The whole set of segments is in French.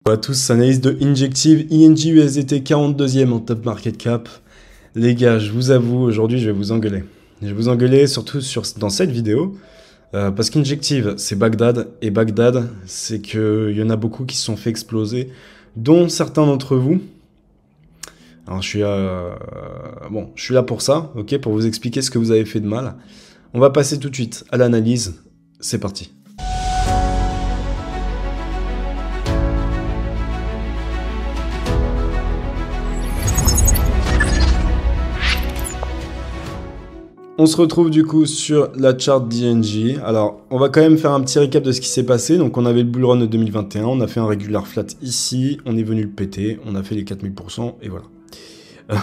Bonjour à tous, analyse de Injective, INJ USDT 42e en top market cap. Les gars, je vous avoue, aujourd'hui je vais vous engueuler. Je vais vous engueuler surtout dans cette vidéo, parce qu'Injective c'est Bagdad, et Bagdad c'est qu'il y en a beaucoup qui se sont fait exploser, dont certains d'entre vous. Alors je suis là pour ça, ok, pour vous expliquer ce que vous avez fait de mal. On va passer tout de suite à l'analyse, c'est parti. On se retrouve du coup sur la chart d'INJ. Alors, on va quand même faire un petit récap de ce qui s'est passé. Donc, on avait le bull run de 2021, on a fait un regular flat ici, on est venu le péter, on a fait les 4000%, et voilà.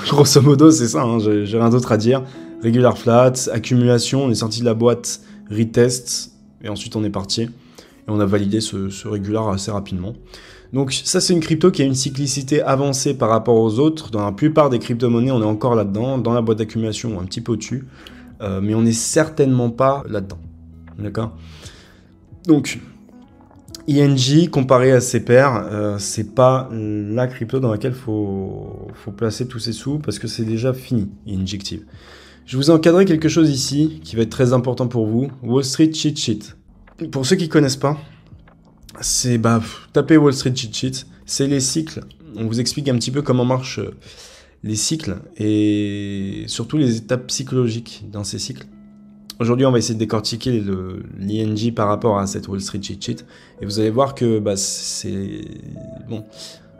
Grosso modo, c'est ça, hein, j'ai rien d'autre à dire. Regular flat, accumulation, on est sorti de la boîte, retest, et ensuite on est parti. Et on a validé ce regular assez rapidement. Donc ça, c'est une crypto qui a une cyclicité avancée par rapport aux autres. Dans la plupart des crypto-monnaies, on est encore là-dedans, dans la boîte d'accumulation, un petit peu au-dessus. Mais on n'est certainement pas là-dedans. D'accord? Donc, INJ, comparé à ses pairs, c'est pas la crypto dans laquelle faut placer tous ses sous, parce que c'est déjà fini, Injective. Je vous ai encadré quelque chose ici, qui va être très important pour vous. Wall Street Cheat Sheet. Pour ceux qui connaissent pas, c'est, tapez Wall Street Cheat Sheet, c'est les cycles. On vous explique un petit peu comment marchent les cycles et surtout les étapes psychologiques dans ces cycles. Aujourd'hui, on va essayer de décortiquer l'INJ par rapport à cette Wall Street Cheat Sheet et vous allez voir que c'est bon.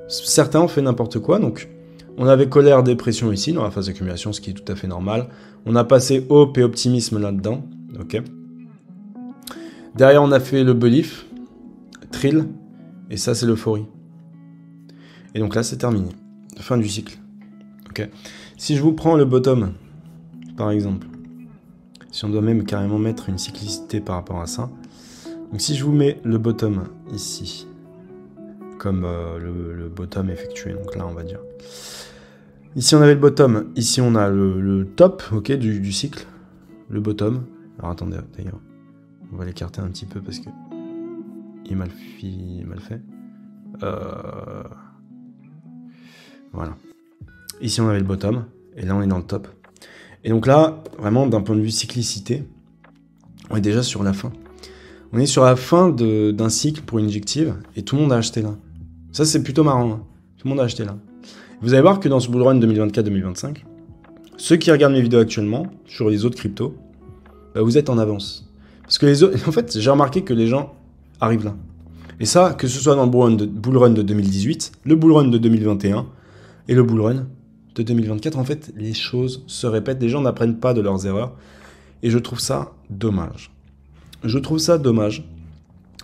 Certains ont fait n'importe quoi. Donc, on avait colère, dépression ici dans la phase d'accumulation, ce qui est tout à fait normal. On a passé hope et optimisme là-dedans. Ok. Derrière, on a fait le belief, thrill, et ça, c'est l'euphorie. Et donc là, c'est terminé. Fin du cycle. Okay. Si je vous prends le bottom, par exemple, si on doit même carrément mettre une cyclicité par rapport à ça, donc si je vous mets le bottom ici, comme le bottom effectué, donc là on va dire, ici on avait le bottom, ici on a le top, ok, du cycle, le bottom, alors attendez d'ailleurs, on va l'écarter un petit peu parce que il est mal fait, voilà. Ici, on avait le bottom, et là, on est dans le top. Et donc là, vraiment, d'un point de vue cyclicité, on est déjà sur la fin. On est sur la fin d'un cycle pour Injective, et tout le monde a acheté là. Ça, c'est plutôt marrant. Hein. Tout le monde a acheté là. Vous allez voir que dans ce bull run 2024-2025, ceux qui regardent mes vidéos actuellement, sur les autres cryptos, vous êtes en avance. Parce que les autres, en fait, j'ai remarqué que les gens arrivent là. Et ça, que ce soit dans le bull run de 2018, le bull run de 2021, et le bull run de 2024, en fait, les choses se répètent, les gens n'apprennent pas de leurs erreurs, et je trouve ça dommage. Je trouve ça dommage.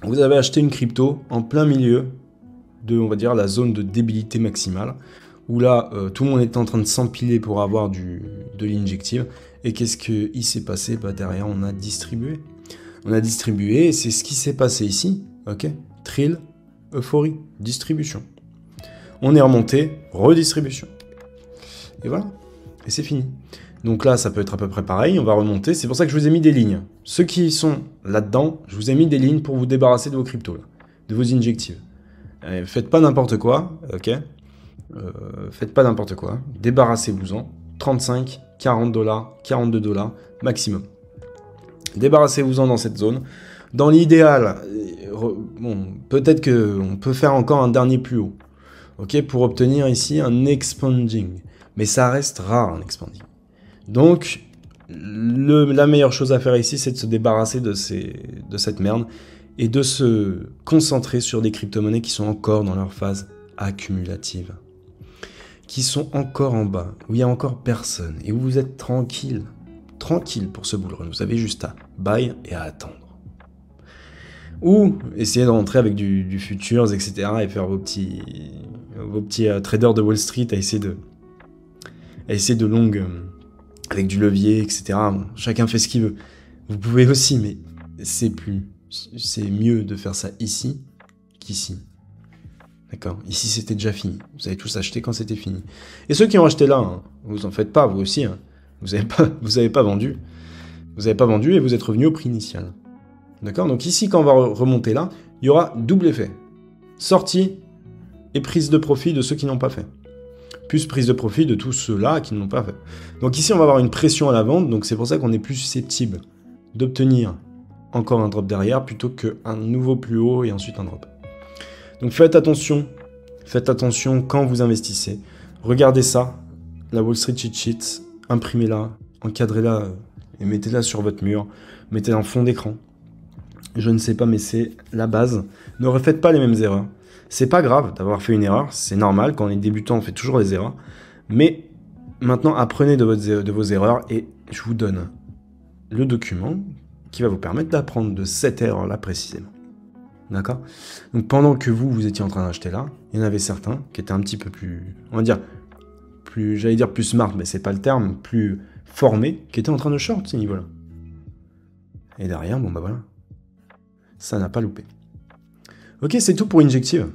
Vous avez acheté une crypto en plein milieu de, on va dire, la zone de débilité maximale, où là, tout le monde est en train de s'empiler pour avoir de l'injective, et qu'est-ce qu'il s'est passé? Derrière, on a distribué. On a distribué, et c'est ce qui s'est passé ici, ok? Thrill, euphorie, distribution. On est remonté, redistribution. Et voilà, et c'est fini. Donc là, ça peut être à peu près pareil, on va remonter. C'est pour ça que je vous ai mis des lignes. Ceux qui sont là-dedans, je vous ai mis des lignes pour vous débarrasser de vos cryptos, là, de vos injectives. Faites pas n'importe quoi, ok? Faites pas n'importe quoi. Débarrassez-vous-en. 35, 40 $, 42 $ maximum. Débarrassez-vous-en dans cette zone. Dans l'idéal, bon, peut-être qu'on peut faire encore un dernier plus haut, ok, pour obtenir ici un expanding. Mais ça reste rare, un expanding. Donc, la meilleure chose à faire ici, c'est de se débarrasser de cette merde et de se concentrer sur des crypto-monnaies qui sont encore dans leur phase accumulative, qui sont encore en bas, où il n'y a encore personne et où vous êtes tranquille pour ce bull run. Vous avez juste à buy et à attendre. Ou essayer de rentrer avec du futures, etc. et faire vos petits traders de Wall Street à essayer de long avec du levier, etc. Bon, chacun fait ce qu'il veut. Vous pouvez aussi, mais c'est mieux de faire ça ici qu'ici. D'accord? Ici, c'était déjà fini. Vous avez tous acheté quand c'était fini. Et ceux qui ont acheté là, hein, vous en faites pas, vous aussi. Hein. Vous avez pas vendu. Vous n'avez pas vendu et vous êtes revenu au prix initial. D'accord? Donc ici, quand on va remonter là, il y aura double effet. Sortie et prise de profit de ceux qui n'ont pas fait. Plus prise de profit de tous ceux-là qui ne l'ont pas fait. Donc ici, on va avoir une pression à la vente, donc c'est pour ça qu'on est plus susceptible d'obtenir encore un drop derrière plutôt qu'un nouveau plus haut et ensuite un drop. Donc faites attention quand vous investissez. Regardez ça, la Wall Street Cheat Sheet, imprimez-la, encadrez-la et mettez-la sur votre mur, mettez-la en fond d'écran. Je ne sais pas, mais c'est la base. Ne refaites pas les mêmes erreurs. C'est pas grave d'avoir fait une erreur, c'est normal, quand on est débutant, on fait toujours des erreurs. Mais maintenant, apprenez de vos erreurs et je vous donne le document qui va vous permettre d'apprendre de cette erreur-là précisément. D'accord? Donc pendant que vous étiez en train d'acheter là, il y en avait certains qui étaient un petit peu plus, on va dire, j'allais dire plus smart, mais c'est pas le terme, plus formés, qui étaient en train de short ces niveaux-là. Et derrière, bon bah voilà, ça n'a pas loupé. Ok, c'est tout pour Injective.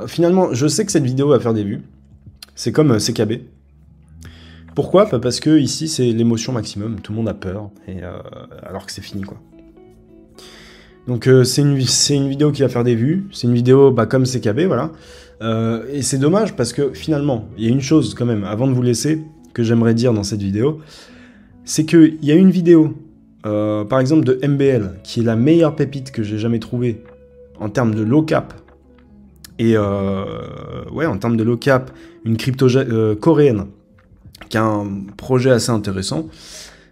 Finalement, je sais que cette vidéo va faire des vues. C'est comme CKB. Pourquoi? Parce que ici, c'est l'émotion maximum. Tout le monde a peur, et, alors que c'est fini, quoi. Donc, c'est une vidéo qui va faire des vues. C'est une vidéo comme CKB, voilà. Et c'est dommage parce que finalement, il y a une chose quand même, avant de vous laisser, que j'aimerais dire dans cette vidéo, c'est qu'il y a une vidéo, par exemple de MBL, qui est la meilleure pépite que j'ai jamais trouvée en termes de low cap. Et ouais, en termes de low cap, une crypto coréenne qui a un projet assez intéressant,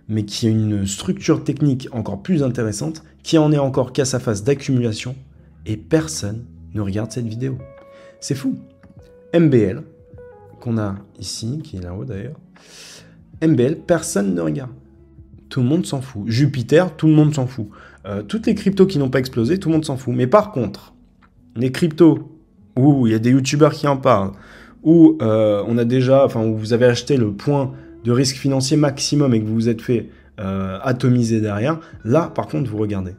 mais qui a une structure technique encore plus intéressante, qui en est encore qu'à sa phase d'accumulation, et personne ne regarde cette vidéo. C'est fou. MBL, qu'on a ici, qui est là-haut d'ailleurs, MBL, personne ne regarde. Tout le monde s'en fout. Jupiter, tout le monde s'en fout. Toutes les cryptos qui n'ont pas explosé, tout le monde s'en fout. Mais par contre, les cryptos où il y a des youtubeurs qui en parlent, où on a déjà, enfin, où vous avez acheté le point de risque financier maximum et que vous vous êtes fait atomiser derrière, là, par contre, vous regardez.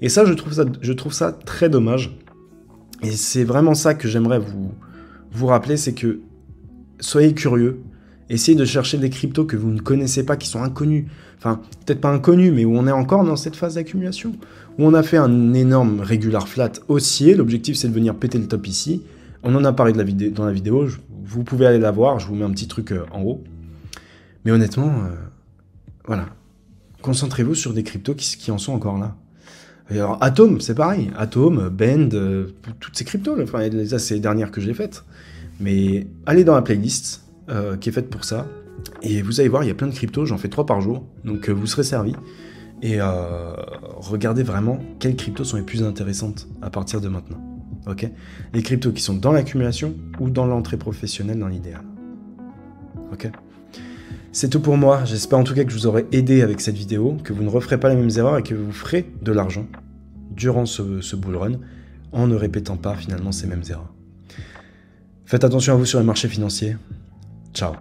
Et ça, je trouve ça très dommage. Et c'est vraiment ça que j'aimerais vous rappeler, c'est que soyez curieux, essayez de chercher des cryptos que vous ne connaissez pas, qui sont inconnus. Enfin, peut-être pas inconnus, mais où on est encore dans cette phase d'accumulation. Où on a fait un énorme regular flat haussier. L'objectif, c'est de venir péter le top ici. On en a parlé dans la vidéo. Vous pouvez aller la voir. Je vous mets un petit truc en haut. Mais honnêtement, voilà. Concentrez-vous sur des cryptos qui en sont encore là. Et alors, Atom, c'est pareil. Atom, Bend, toutes ces cryptos. Enfin, ça, c'est les dernières que j'ai faites. Mais allez dans la playlist qui est faite pour ça. Et vous allez voir, il y a plein de cryptos. J'en fais 3 par jour. Donc, vous serez servi. Et regardez vraiment quelles cryptos sont les plus intéressantes à partir de maintenant. Ok? Les cryptos qui sont dans l'accumulation ou dans l'entrée professionnelle dans l'idéal. Ok? C'est tout pour moi. J'espère en tout cas que je vous aurai aidé avec cette vidéo, que vous ne referez pas les mêmes erreurs et que vous ferez de l'argent durant ce bull run en ne répétant pas finalement ces mêmes erreurs. Faites attention à vous sur les marchés financiers. Ciao.